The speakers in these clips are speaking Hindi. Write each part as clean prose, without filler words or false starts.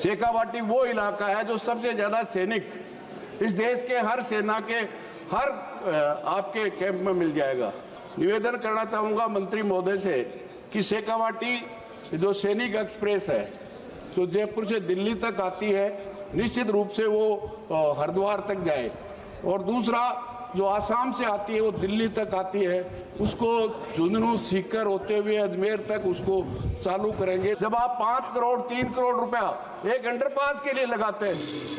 शेखावाटी वो इलाका है जो सबसे ज्यादा सैनिक इस देश के हर सेना के हर आपके कैंप में मिल जाएगा। निवेदन करना चाहूंगा मंत्री महोदय से कि शेखावाटी जो सैनिक एक्सप्रेस है जो जयपुर से दिल्ली तक आती है, निश्चित रूप से वो हरिद्वार तक जाए, और दूसरा जो आसाम से आती है वो दिल्ली तक आती है, उसको झुंझुनू सीकर होते हुए अजमेर तक उसको चालू करेंगे। जब आप 5 करोड़ 3 करोड़ रुपया एक अंडरपास के लिए लगाते हैं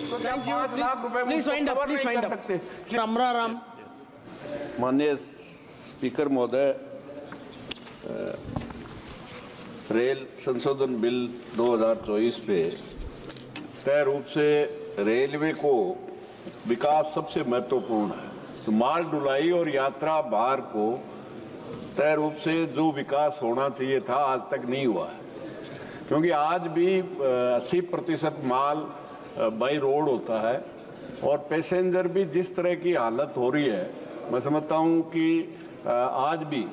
तो 5 लाख रुपए नहीं कर सकते। राम। माननीय स्पीकर महोदय, रेल संशोधन बिल 2024 पे तय रूप से रेलवे को विकास सबसे महत्वपूर्ण है। तो माल ढुलाई और यात्रा भार को तय रूप से जो विकास होना चाहिए था आज तक नहीं हुआ है, क्योंकि आज भी 80% माल बाई रोड होता है और पैसेंजर भी जिस तरह की हालत हो रही है, मैं समझता हूँ कि आज भी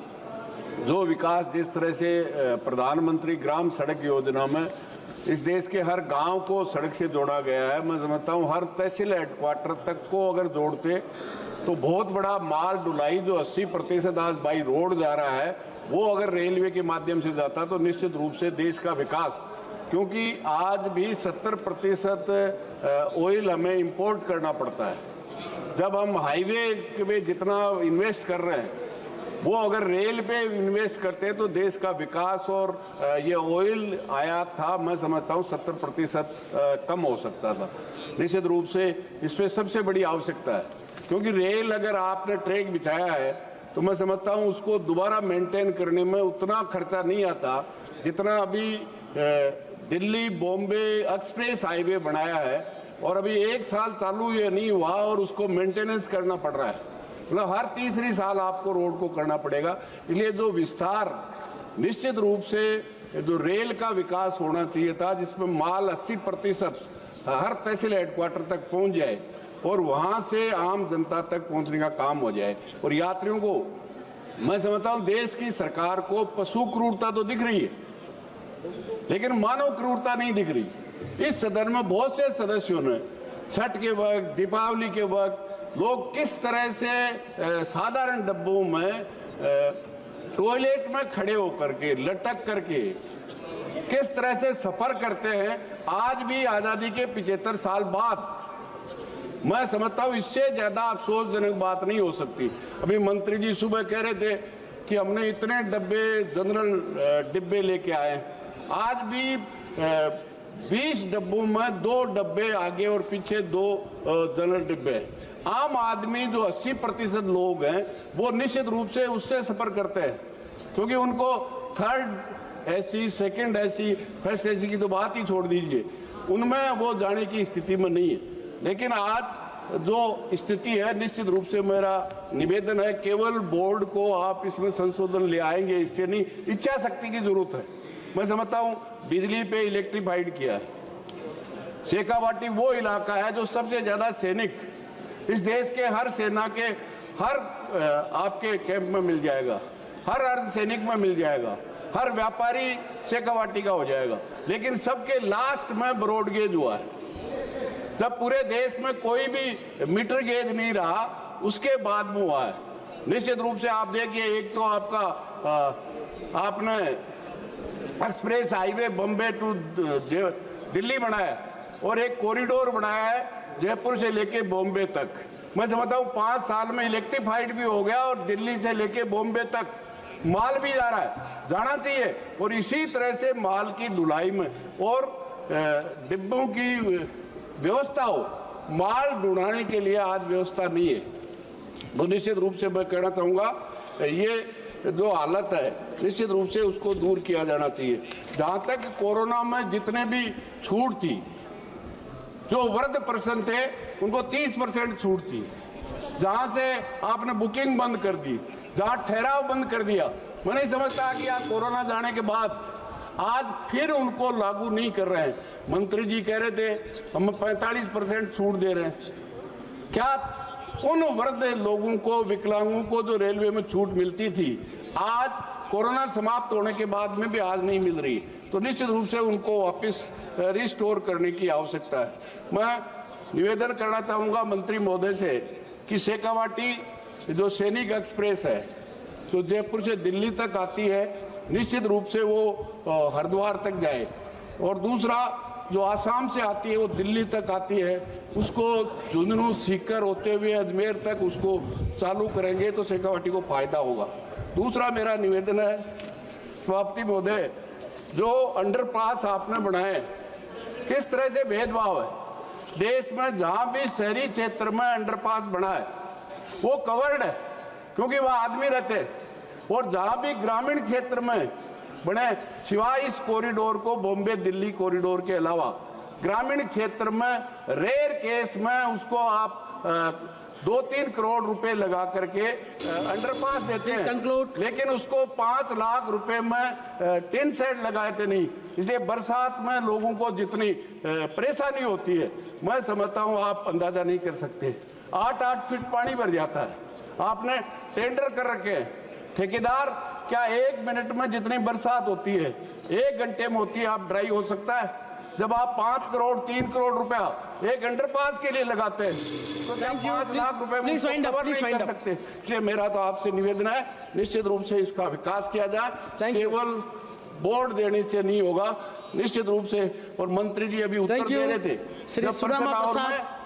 जो विकास जिस तरह से प्रधानमंत्री ग्राम सड़क योजना में इस देश के हर गांव को सड़क से जोड़ा गया है, मैं समझता हूँ हर तहसील हेडक्वार्टर तक को अगर जोड़ते तो बहुत बड़ा माल ढुलाई जो 80% आज बाई रोड जा रहा है वो अगर रेलवे के माध्यम से जाता तो निश्चित रूप से देश का विकास, क्योंकि आज भी 70% ऑयल हमें इंपोर्ट करना पड़ता है। जब हम हाईवे पे जितना इन्वेस्ट कर रहे हैं वो अगर रेल पे इन्वेस्ट करते हैं तो देश का विकास और ये ऑयल आयात था, मैं समझता हूँ 70% कम हो सकता था। निश्चित रूप से इस पे सबसे बड़ी आवश्यकता है, क्योंकि रेल अगर आपने ट्रैक बिछाया है तो मैं समझता हूँ उसको दोबारा मेंटेन करने में उतना खर्चा नहीं आता जितना अभी दिल्ली बॉम्बे एक्सप्रेस हाईवे बनाया है, और अभी 1 साल चालू ये नहीं हुआ और उसको मेंटेनेंस करना पड़ रहा है। मतलब हर तीसरी साल आपको रोड को करना पड़ेगा। इसलिए जो विस्तार निश्चित रूप से जो रेल का विकास होना चाहिए था, जिसमें माल 80% हर तहसील हेडक्वार्टर तक पहुंच जाए और वहां से आम जनता तक पहुंचने का काम हो जाए। और यात्रियों को मैं समझता हूं देश की सरकार को पशु क्रूरता तो दिख रही है लेकिन मानव क्रूरता नहीं दिख रही। इस सदन में बहुत से सदस्यों ने छठ के वक्त, दीपावली के वक्त लोग किस तरह से साधारण डब्बों में टॉयलेट में खड़े होकर के लटक करके किस तरह से सफर करते हैं, आज भी आजादी के 75 साल बाद। मैं समझता हूँ इससे ज्यादा अफसोसजनक बात नहीं हो सकती। अभी मंत्री जी सुबह कह रहे थे कि हमने इतने डब्बे जनरल डिब्बे लेके आए, आज भी 20 डब्बों में 2 डब्बे आगे और पीछे 2 जनरल डिब्बे। आम आदमी जो 80% लोग हैं वो निश्चित रूप से उससे सफर करते हैं, क्योंकि उनको third AC, second AC, first AC की तो बात ही छोड़ दीजिए, उनमें वो जाने की स्थिति में नहीं है। लेकिन आज जो स्थिति है, निश्चित रूप से मेरा निवेदन है केवल बोर्ड को आप इसमें संशोधन ले आएंगे इससे नहीं, इच्छा शक्ति की जरूरत है। मैं समझता हूँ बिजली पे इलेक्ट्रीफाइड किया है। शेखावाटी वो इलाका है जो सबसे ज्यादा सैनिक इस देश के हर सेना के हर आपके कैंप में मिल जाएगा, हर अर्धसैनिक में मिल जाएगा, हर व्यापारी शेखावाटी का हो जाएगा। लेकिन सबके लास्ट में ब्रॉड गेज हुआ है। जब पूरे देश में कोई भी मीटर गेज नहीं रहा उसके बाद में हुआ है। निश्चित रूप से आप देखिए, एक तो आपका आपने express highway Bombay to Delhi बनाया और एक कॉरिडोर बनाया है जयपुर से लेके बॉम्बे तक। मैं समझता हूँ 5 साल में इलेक्ट्रीफाइड भी हो गया और दिल्ली से लेके बॉम्बे तक माल भी जा रहा है, जाना चाहिए। और इसी तरह से माल की ढुलाई में और डिब्बों की व्यवस्था हो, माल ढुलाने के लिए आज व्यवस्था नहीं है। तो निश्चित रूप से मैं कहना चाहूँगा ये जो हालत है निश्चित रूप से उसको दूर किया जाना चाहिए। जहाँ तक कोरोना में जितने भी छूट थी, जो वृद्ध पर्सन थे उनको 30% छूट थी, जहां से आपने बुकिंग बंद कर दी, जहां ठहराव बंद कर दिया, मैं नहीं समझता कि आप कोरोना जाने के बाद आज फिर उनको लागू नहीं कर रहे हैं। मंत्री जी कह रहे थे हम 45% छूट दे रहे हैं। क्या उन वृद्ध लोगों को, विकलांगों को जो रेलवे में छूट मिलती थी, आज कोरोना समाप्त होने के बाद में भी आज नहीं मिल रही? तो निश्चित रूप से उनको वापस रिस्टोर करने की आवश्यकता है। मैं निवेदन करना चाहूँगा मंत्री महोदय से कि शेखावाटी जो सैनिक एक्सप्रेस है जो जयपुर से दिल्ली तक आती है, निश्चित रूप से वो हरिद्वार तक जाए, और दूसरा जो आसाम से आती है वो दिल्ली तक आती है, उसको झुंझुनू सीकर होते हुए अजमेर तक उसको चालू करेंगे तो शेखावाटी को फायदा होगा। दूसरा मेरा निवेदन है सभापति महोदय, जो अंडरपास आपने बनाए किस तरह से भेदभाव है। देश में जहां भी शहरी क्षेत्र में अंडरपास बना है वो कवर्ड है क्योंकि वह आदमी रहते हैं, और जहां भी ग्रामीण क्षेत्र में बने, सिवाय इस कॉरिडोर को बॉम्बे दिल्ली कॉरिडोर के अलावा ग्रामीण क्षेत्र में रेयर केस में उसको आप 2-3 करोड़ रुपए लगा करके अंडरपास देते हैं, लेकिन उसको 5 लाख रुपए में टिन शेड लगाए थे नहीं। इसलिए बरसात में लोगों को जितनी परेशानी होती है, मैं समझता हूँ आप अंदाजा नहीं कर सकते। 8-8 फीट पानी भर जाता है। आपने टेंडर कर रखे हैं, ठेकेदार क्या 1 मिनट में जितनी बरसात होती है 1 घंटे में होती है, आप ड्राई हो सकता है। जब आप 5 करोड़ 3 करोड़ रुपया एक अंडरपास के लिए लगाते हैं तो 5 लाख रुपए में कवर नहीं कर सकते। इसलिए मेरा तो आपसे निवेदन है, निश्चित रूप से इसका विकास किया जाए, केवल बोर्ड देने से नहीं होगा, निश्चित रूप से। और मंत्री जी अभी उत्तर दे रहे थे, श्री सुदामा प्रसाद।